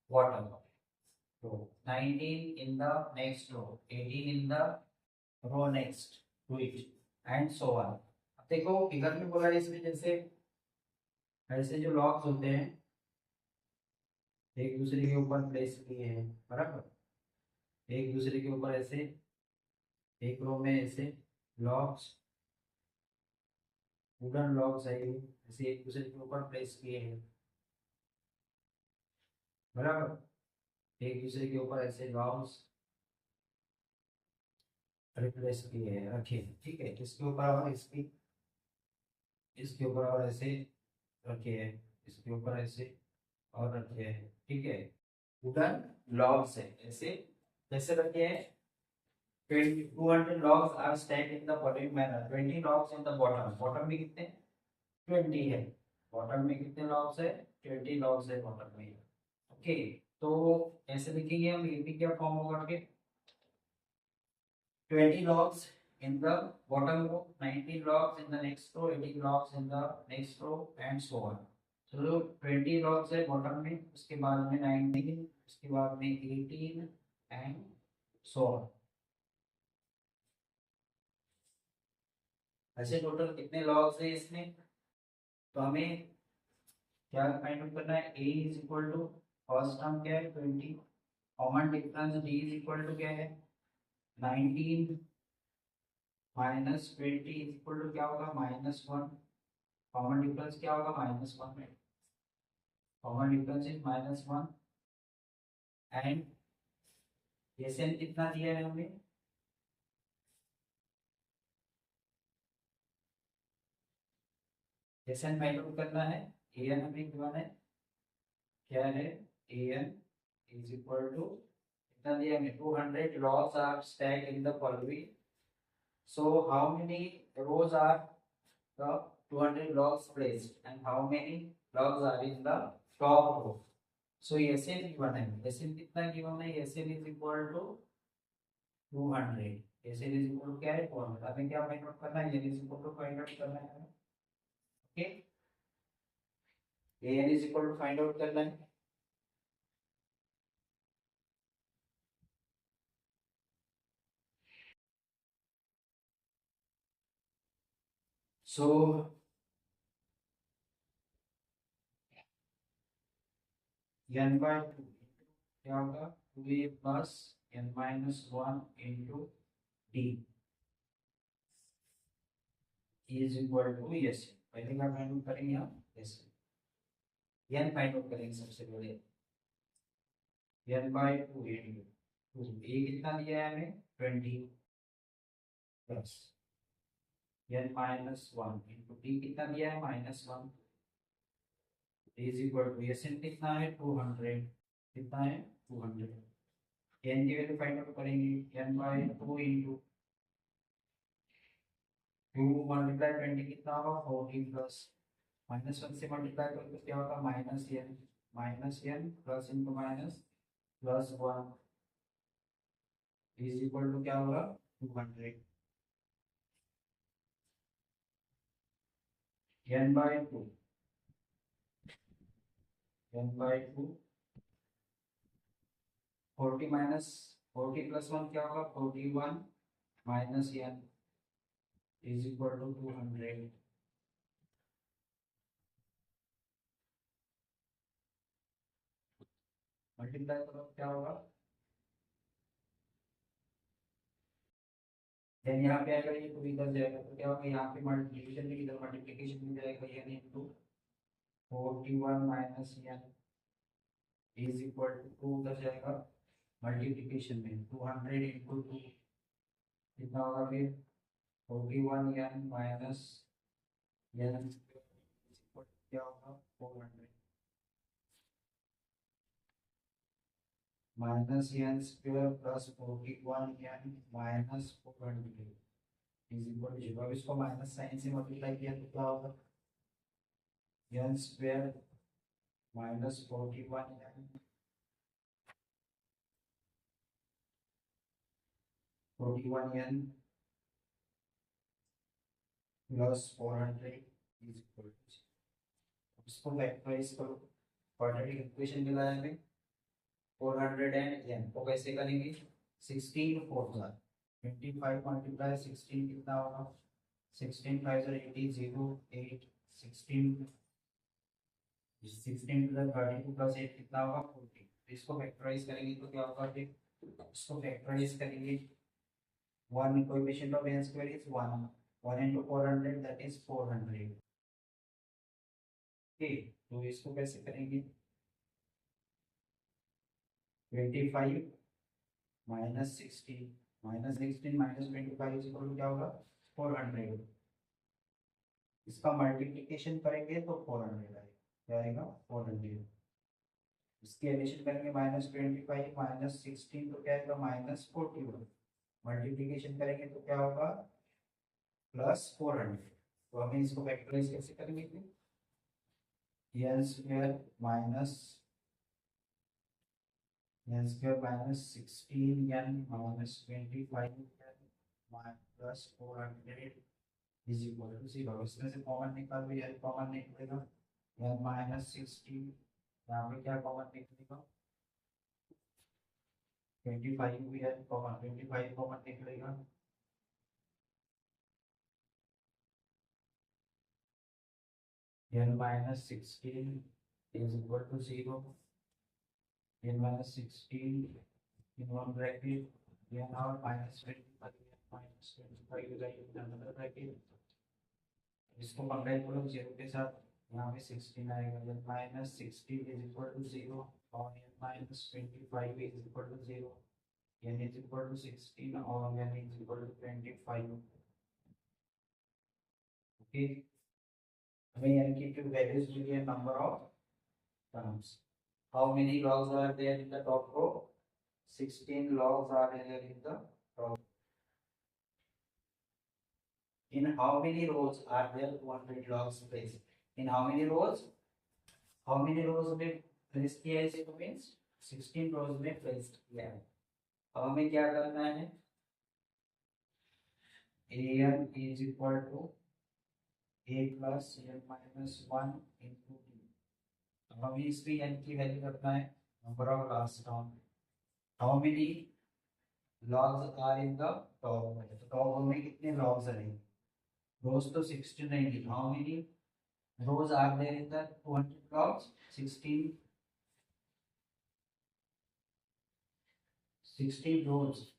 bottom row, 19 in the next row, 18 in the row next to it, and so on. अब देखो फिगर में बोला है इसमें जैसे ऐसे जो लॉग्स होते हैं एक दूसरे के ऊपर प्लेस किए हैं बराबर, एक दूसरे के ऊपर ऐसे एक रो में ऐसे लॉग्स वुडन लॉग्स है ऐसे एक दूसरे के ऊपर प्लेस किए हैं बराबर, एक दूसरे के ऊपर ऐसे लॉग्स रिप्लेस किए हैं रखे, ठीक है, इसके ऊपर और इसके ऊपर और ऐसे रखे हैं, इसके ऊपर ऐसे और रखे हैं, ठीक है, वुडन लॉग्स है ऐसे कैसे रखे हैं 200 logs are stacked in the following manner. 20 logs in the bottom. Bottom में कितने 20 है, बॉटम में कितने लॉग्स है 20 लॉग्स है बॉटम में. ओके तो ऐसे लिखेंगे हम, ये भी क्या फॉर्म होगा फिर 20 logs in the bottom row, 19 logs in the next row, 18 logs in the next row and so on. चलो 20 logs है बॉटम में, उसके बाद में 19, उसके बाद में 18 एंड so on. ऐसे टोटल कितने लॉग्स है इसमें, तो हमें क्या फाइंड आउट करना है, a is equal to first term क्या है 20, common difference d is equal to क्या है 19 माइनस 20 इज इक्वल टू क्या होगा -1, कॉमन डिफरेंस क्या होगा -1 में, common difference is -1 and SN कितना दिया है हमें एस एन फाइंड आउट करना है। ए एन हमें गिवन है, क्या है, A N is equal to, कितना दिया हमें, 200 logs are stacked in the following, so how many rows are the 200 logs placed and how many logs are in the top row? So SN given है, SN कितना given है, SN is equal to 200, SN is equal to क्या है 200, हमें क्या find out करना है, n is equal to find out करना है, okay, n is equal to find out करना है। So n by 2 क्या होगा, 2a plus n minus 1 into d is equal to yes, पहले क्या फाइंड आउट करेंगे हम, yes, n फाइंड आउट करेंगे सबसे पहले, n by 2 into 2, a कितना दिया है हमें 20 plus n minus 1 into d कितना दिया है -1 is equal to s n कितना है 200, कितना है 200, n की वैल्यू फाइंड आउट करेंगे, n by 2 into 2 मल्टीप्लाई 20 कितना होगा 40 प्लस -1 से मल्टीप्लाई करो तो क्या होगा -n plus into minus plus 1 is equal to क्या होगा 200, n by 2, n by 2 40 minus 40 plus 1 क्या होगा 41 minus n is equal to 200, multiply करो क्या होगा, देन यहाँ पे आएगा ये 2 इधर जाएगा तो क्या होगा, यहाँ पे मल्टीप्लिकेशन में इधर मल्टीप्लिकेशन में जाएगा यानी into 41 minus n is equal to 2 उधर जाएगा मल्टीप्लिकेशन में 200 इंटू 2 कितना होगा फिर 41 n माइनस n क्या होगा 400 minus n square plus 41 n minus 400 is equal to 0। अब इसको माइनस साइन से मल्टीप्लाई किया तो क्या होगा, n square minus 41 n 41 n plus 400 is equal to, इसको फैक्टराइज करो, क्वाड्रेटिक इक्वेशन मिला है हमें 400 एंड n को कैसे करेंगे, 16 4 जार 25 मल्टीप्लाई 16 कितना होगा, 16 5 जार 80 0 8 16 16 प्लस 32 प्लस 8 कितना होगा 40, इसको फैक्टराइज करेंगे तो क्या होगा फिर, इसको फैक्टराइज करेंगे 1 coefficient of n square is 1 1 into 400 that is 400, ठीक, तो इसको कैसे करेंगे 25 minus 16 minus 16 minus 25 is equal to क्या होगा 400, इसका मल्टीप्लिकेशन करेंगे तो 400 आएगा, क्या आएगा 400, इसकी एडिशन करेंगे -25 माइनस 16 तो क्या आएगा -41, मल्टीप्लिकेशन करेंगे तो क्या होगा +400, तो हमें इसको फैक्टराइज कैसे करेंगे फिर, n square minus n square minus 16n minus 25 plus 400 is equal to 0, इसमें से कॉमन निकाल भी, कॉमन निकलेगा n माइनस 16, यहाँ पे क्या कॉमन निकलेगा 25 भी है कॉमन, 25 कॉमन निकलेगा, n minus 16 is equal to 0, n minus 16 in one bracket, n और minus 25 minus 25 हो जाएगी in another bracket, इसको मल्टीप्लाई करो 0 के साथ, यहाँ पे 16 आएगा, n minus 16 is equal to 0 और n minus 25 is equal to 0, n is equal to 16 और n is equal to 25, okay, हमें MCQ values will be a number of terms. How many logs are there in the top row? 16 logs are there in the top. In how many rows are there 200 logs placed? In how many rows? How many rows में placed किया है इसको means 16 rows में placed किया है. अब हमें क्या करना है? an is equal to a plus n minus 1 into d. अब हमें इसमें n की वैल्यू रखना है number of last term. How many logs are in the top row? तो top row में कितने logs हैं? Rows तो 16 रहेंगी. How many rows are there in the 200 logs? 16 rows.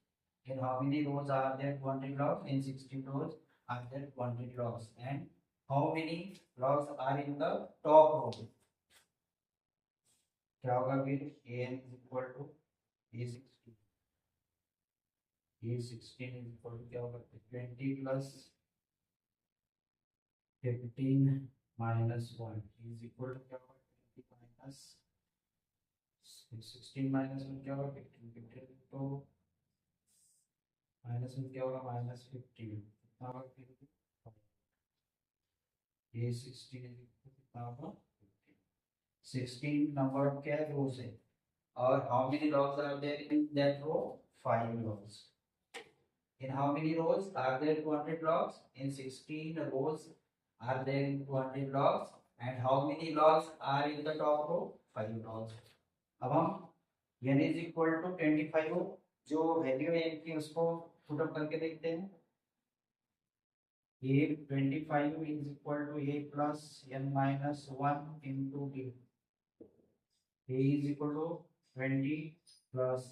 And how many rows are there 200 logs? In 16 rows are there 200 logs. And how many logs are in the top row? क्या होगा फिर? an is equal to a16. a16 is equal to क्या होगा? 20 plus 15 minus 1 is equal to क्या होगा? 20 minus 16 minus 1 क्या होगा? 15. 15 तो माइनस में क्या होगा? माइनस 15. कितना होगा फिर? ये 16 कितना होगा? 16 नंबर ऑफ क्या है? रोज है. और how many logs are there in that row? 5 logs. In how many rows are there 200 logs? In 16 rows are there 200 logs. And how many logs are in the top row? 5 logs. अब हम n is equal to 25 जो value है n की उसको put up करके देखते हैं. a 25 is equal to a plus n minus 1 into d. a is equal to 20 plus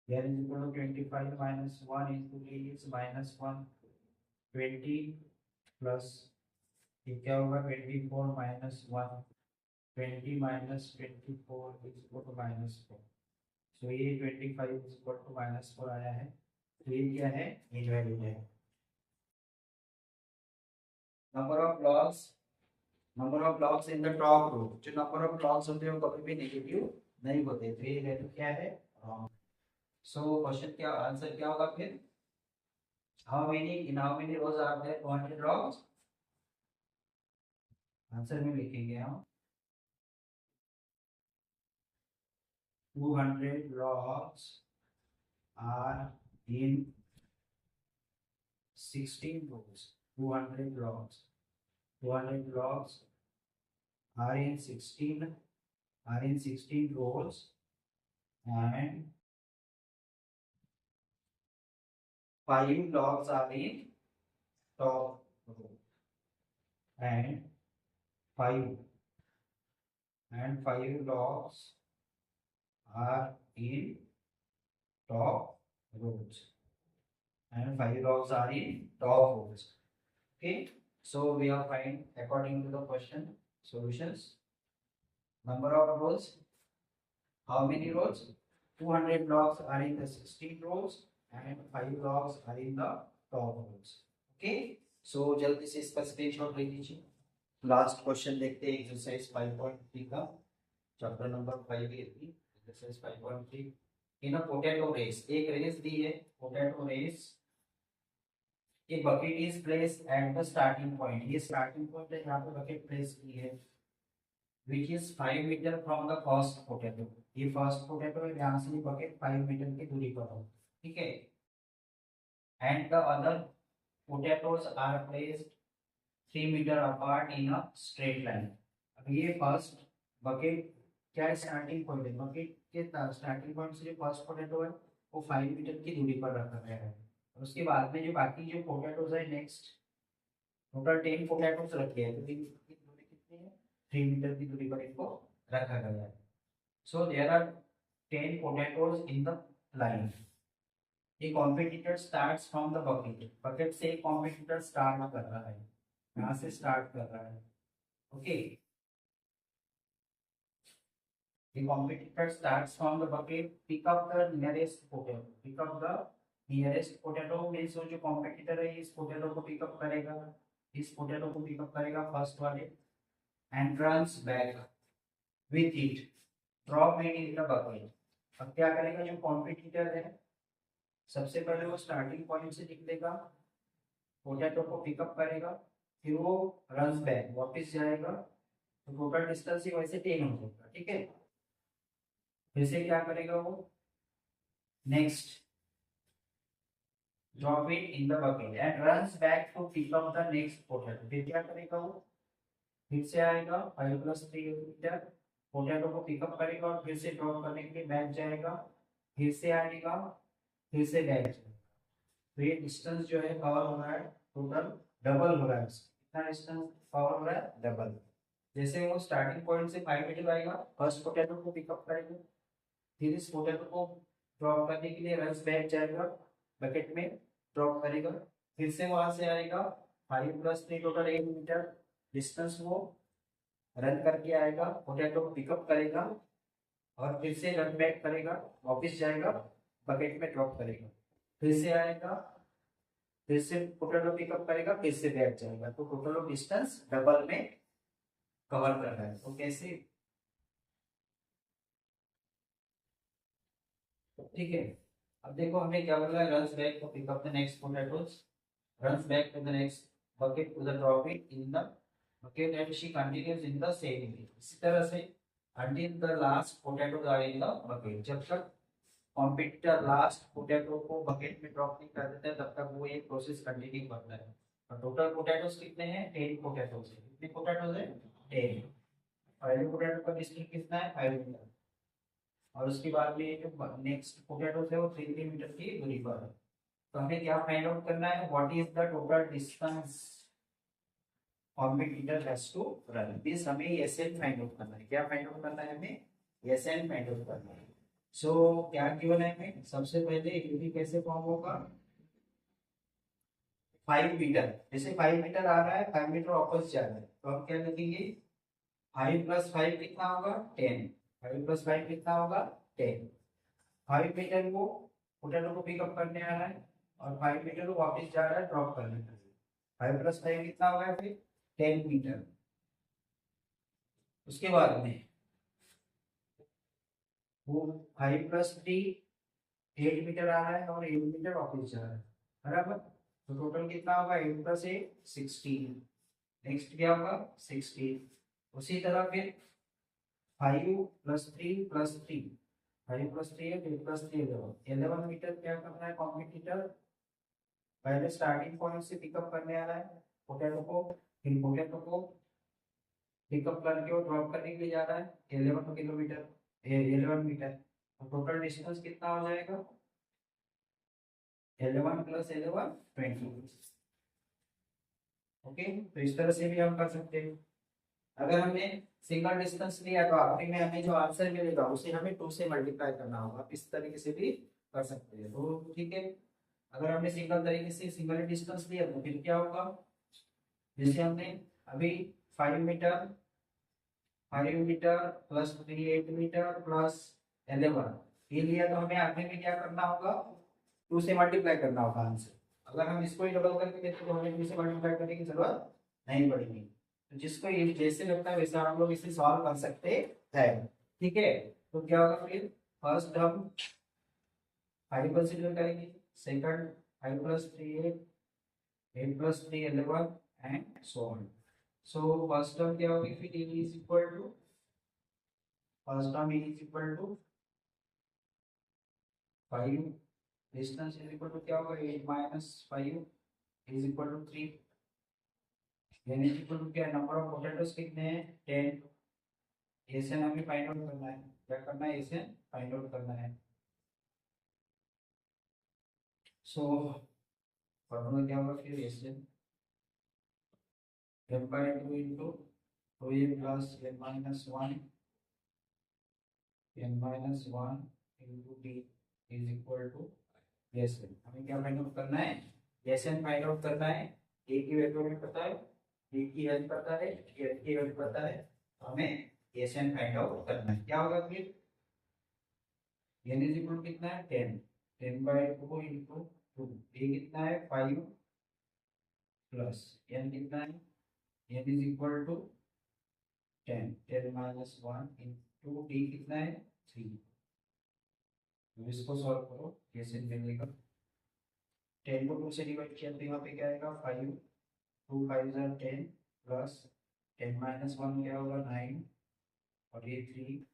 n is equal to 25 minus 1 into d is minus 1. 20 plus ये क्या होगा? 24 minus 1. 20 minus 24 is equal to minus 4. So ये 25 is equal to minus 4 आया है. तो ये क्या है? इनवैलिड है. Number of logs in the top row. जो नंबर ऑफ लॉग्स होते हैं वो कभी भी नेगेटिव नहीं होते. तो ये वैल्यू क्या है? रॉन्ग. सो क्वेश्चन क्या आंसर क्या होगा फिर? How many rows are there 200 logs? Answer में लिखेंगे हम 200 logs are in 16 rows. 200 logs are in 16 rows and 5 logs are in top row and 5 logs are in top rows and 5 logs are in top rows. Okay, so we are find according to the question solutions. Number of rows. How many rows? 200 logs are in the 16 rows and 5 logs are in the top rows. Okay, so जल्दी से इसका screenshot ले लीजिए. Last question देखते हैं exercise 5.3 का. Chapter number 5 है exercise 5.3. In a potato race. एक रेस दी है पोटैटो रेस. एक bucket is place at the starting point. ये स्टार्टिंग पॉइंट है यहाँ पे बकेट प्लेस की है which is 5 metre from the first potato. ये फर्स्ट पोटैटो है. यहाँ से ये बकेट 5 मीटर की दूरी पर हो. ठीक है. And the other potatoes are placed 3 metre apart in a straight line. अब ये फर्स्ट बकेट क्या है? स्टार्टिंग पॉइंट है. बकेट के स्टार्टिंग पॉइंट से जो फर्स्ट पोटैटो है वो 5 मीटर की दूरी पर रखा गया है. और उसके बाद में जो बाकी जो पोटैटोज है नेक्स्ट टोटल 10 पोटैटोज रखे हैं. तो इनकी दूरी कितनी है? 3 मीटर की दूरी पर इनको रखा गया है. So there are 10 potatoes in the line. A competitor starts from the bucket. Bucket से एक कॉम्पिटिटर स्टार्ट कर रहा है. यहाँ से स्टार्ट कर रहा है. Okay. The competitor starts from the bucket. Pick up the nearest potato. Pick up the nearest potato means वो जो competitor है इस potato को pick up करेगा. इस पोटैटो को पिकअप करेगा फर्स्ट वाले and runs back with it, drop it in the bucket. अब क्या करेगा, जो कॉम्पिटिटर है सबसे पहले वो स्टार्टिंग पॉइंट से निकलेगा, पोटैटो को पिकअप करेगा, फिर वो रन्स बैक वापस जाएगा, तो टोटल डिस्टेंस ही वैसे 10 हो जाएगा। ठीक है, फिर से क्या करेगा वो, next drop it in the bucket and runs back to pick up the next potato. फिर क्या करेगा वो, फिर से आएगा 5+3 मीटर, पोटैटो को पिकअप करेगा और फिर से ड्रॉप करने के लिए बैक जाएगा, फिर से आएगा, फिर से बैक जाएगा। तो ये डिस्टेंस जो है कवर हो रहा है टोटल डबल हो रहा है, कितना डिस्टेंस कवर हो रहा है, डबल। जैसे वो स्टार्टिंग पॉइंट से 5 मीटर आएगा, फर्स्ट पोटैटो को पिकअप करेगा, फिर इस पोटैटो को ड्रॉप करने के लिए रन्स बैक जाएगा, बकेट में ड्रॉप करेगा, फिर से वहां से आएगा 5+3 टोटल 8 मीटर डिस्टेंस वो रन करके आएगा, पोटैटो को पिकअप करेगा और फिर से रन बैक करेगा, वापस जाएगा, बकेट में ड्रॉप करेगा, फिर से आएगा, फिर से पोटैटो पिकअप करेगा, फिर से बैक जाएगा। तो टोटल डिस्टेंस डबल में कवर कर रहा है। तो कैसे, ठीक है। अब देखो हमें क्या बोला है, runs back to pick up the next potatoes, runs back to the next bucket to the drop it in the bucket and she continues in the same way. इसी तरह से until the last potato are in the bucket, जब तक competitor last potato को bucket में drop नहीं कर देता है तब तक वो ये प्रोसेस कंटिन्यू करता है। और टोटल पोटैटोज कितने हैं, 10 पोटैटोज है। कितने पोटैटोज है, 10। पहले पोटैटो का डिस्टेंस कितना है, 5 मीटर, और उसके बाद में ये जो नेक्स्ट पोटैटोज है वो 3 मीटर की दूरी पर है। तो हमें क्या फाइंड आउट करना है, what is the total distance competitor has to run. Means हमें एसएन फाइंड आउट करना है। क्या फाइंड आउट करना है, हमें एसएन फाइंड आउट करना है। सो क्या गिवन है हमें, सबसे पहले यूवी कैसे फॉर्म होगा, 5 मीटर, जैसे 5 मीटर आ रहा है, 5 मीटर वापस जा रहा है, तो हम क्या लिखेंगे, 5+5 कितना होगा, 10। 5+5 कितना होगा, 10। 5 मीटर को पोटैटो को पिकअप करने आ रहा है और 5 मीटर को वापस जा रहा है ड्रॉप करने के लिए। 5+5 कितना होगा, फिर 10 मीटर। उसके बाद में वो 5+3 8 मीटर आ रहा है और 8 मीटर वापस जा रहा है, बराबर। तो टोटल कितना होगा, 8+8 16। नेक्स्ट क्या होगा, 16। उसी तरह फिर 5+3+3, 5+3 है, 8+3 11 मीटर क्या करना है कॉम्पिटिटर, पहले स्टार्टिंग पॉइंट से पिकअप करने आ रहा है पोटैटो को, फिर पोटैटो को पिकअप करके और ड्रॉप करने के लिए जा रहा है 11 किलोमीटर, 11 मीटर। तो टोटल डिस्टेंस कितना हो जाएगा, 11+11 20। ओके, तो इस तरह से भी हम कर सकते हैं। अगर हमने सिंगल डिस्टेंस लिया तो आखिरी में हमें जो आंसर मिलेगा उसे हमें 2 से मल्टीप्लाई करना होगा। इस तरीके से भी कर सकते हैं। तो ठीक है, अगर हमने सिंगल तरीके से सिंगल डिस्टेंस लिया तो फिर क्या होगा, जैसे हमने अभी 5 मीटर, 5 मीटर +3 8 मीटर +11 ये लिया, तो हमें आखिरी में क्या करना होगा, 2 से मल्टीप्लाई करना होगा आंसर। अगर हम इसको ही डबल करके देते तो हमें 2 से मल्टीप्लाई करने की जरूरत नहीं पड़ेगी। तो जिसको ये जैसे लगता है वैसा हम लोग इसे सॉल्व कर सकते हैं। ठीक है, तो क्या होगा फिर, फर्स्ट हम 5 कंसीडर करेंगे, second 5+3 8, 8+3 11 and so on. So first term क्या होगी, फिर a is equal to, first term a is equal to 5, distance is equal to क्या होगा, 8-5 is equal to 3, n is equal to क्या, नंबर ऑफ पोटैटोज कितने हैं, 10। SN हमें find out करना है, क्या करना है, एसएन फाइंड आउट करना है। सो फॉर्मूला क्या होगा फिर, SN m/2 into 2a plus n-1 n-1 into d is equal to SN. हमें क्या फाइंड आउट करना है, एसएन फाइंड आउट करना है। ए की वैल्यू हमें पता है, डी की वैल्यू पता है, एफ की वैल्यू पता है, तो हमें एसएन फाइंड आउट करना है। क्या होगा फिर, n इज इक्वल कितना है, 10, 10/2 इंटू 2, ए कितना है 5, प्लस n कितना है, n इज इक्वल टू 10, 10 माइनस 1 इंटू डी कितना है 3। तो इसको सॉल्व करो, कैसे मिलेगा। 10 को 2 से डिवाइड किया तो यहाँ पे क्या आएगा 5, 2 5 ज़ा 10 प्लस 10 माइनस 1 क्या होगा 9 और ये 3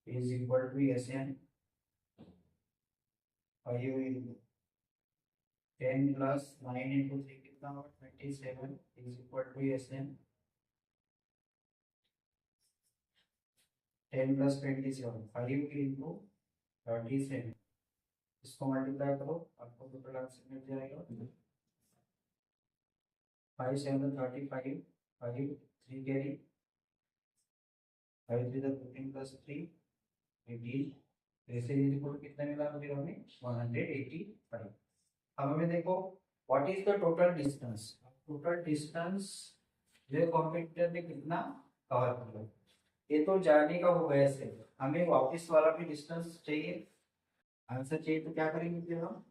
is equal to S N 5 into 10 plus 9 into 3 कितना होगा 27 is equal to S N 10 plus 27 5 into 37। इसको मल्टीप्लाई करो आपको टोटल आंसर मिल जाएगा 5 7 35 5 3 कैरी 5 3 15 प्लस 3 18। ऐसे ही देखो कितना मिला फिर हमें 185। अब हमें देखो what is the total distance. Total distance जो कंप्यूटर ने कितना कवर किया, ये तो जाने का हो गया से, हमें वापस वाला भी डिस्टेंस चाहिए, आंसर चाहिए। तो क्या करेंगे फिर हम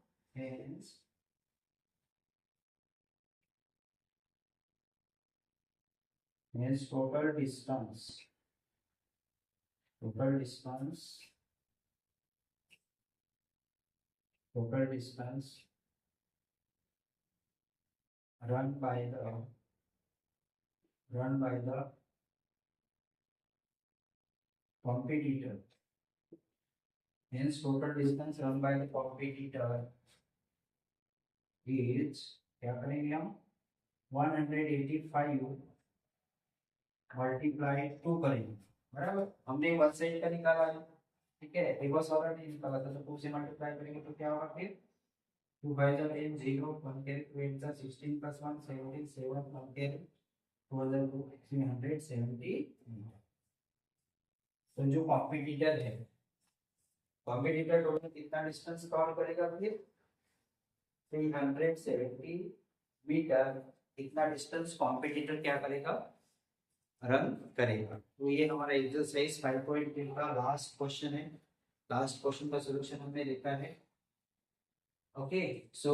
hence total distance total distance total distance run by the competitor, hence total distance run by the competitor is, क्या करेंगे हम 185 मल्टीप्लाई 2 करेंगे, बराबर। हमने वन साइड का निकाला है, ठीक है, रिवर्स वाला नहीं निकाला था, तो 2 से मल्टीप्लाई करेंगे तो क्या होगा फिर 2 5 जा 10 0 1 कैरी 2 8 जा 16 प्लस 1 17 7 1 कैरी 2 जा 2 370। तो जो कॉम्पिटिटर टोटल कितना डिस्टेंस कवर करेगा फिर 370 मीटर, इतना डिस्टेंस कॉम्पिटिटर क्या करेगा रन करेगा। तो ये हमारा एक्सरसाइज 5.3 का लास्ट क्वेश्चन है। लास्ट क्वेश्चन का सॉल्यूशन हमने लिखा है। ओके, सो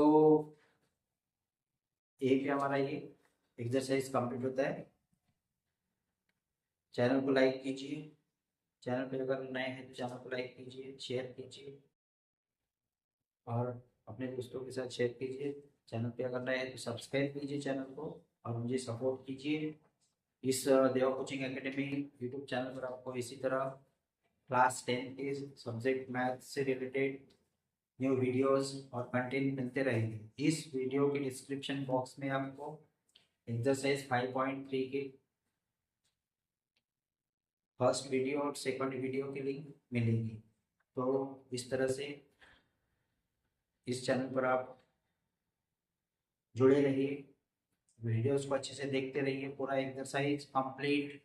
एक हमारा ये एक्सरसाइज कंप्लीट होता है। चैनल को लाइक कीजिए, चैनल पे अगर नए हैं तो चैनल को लाइक कीजिए, शेयर कीजिए और अपने दोस्तों के साथ शेयर कीजिए। चैनल पे अगर नए हैं तो सब्सक्राइब कीजिए चैनल को और मुझे सपोर्ट कीजिए। इस देवा कोचिंग एकेडमी यूट्यूब चैनल पर आपको इसी तरह क्लास 10 के सब्जेक्ट मैथ से रिलेटेड न्यू वीडियोस और कंटेंट मिलते रहेंगे। इस वीडियो के डिस्क्रिप्शन बॉक्स में आपको एक्सरसाइज 5.3 के फर्स्ट वीडियो और सेकंड वीडियो के लिंक मिलेंगी। तो इस तरह से इस चैनल पर आप जुड़े रहिए, वीडियोस को अच्छे से देखते रहिए। पूरा एक्सरसाइज कंप्लीट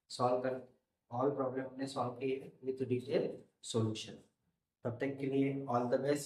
सॉल्व कर, ऑल प्रॉब्लम हमने सॉल्व किए विद डिटेल सॉल्यूशन। तब तक के लिए ऑल द बेस्ट।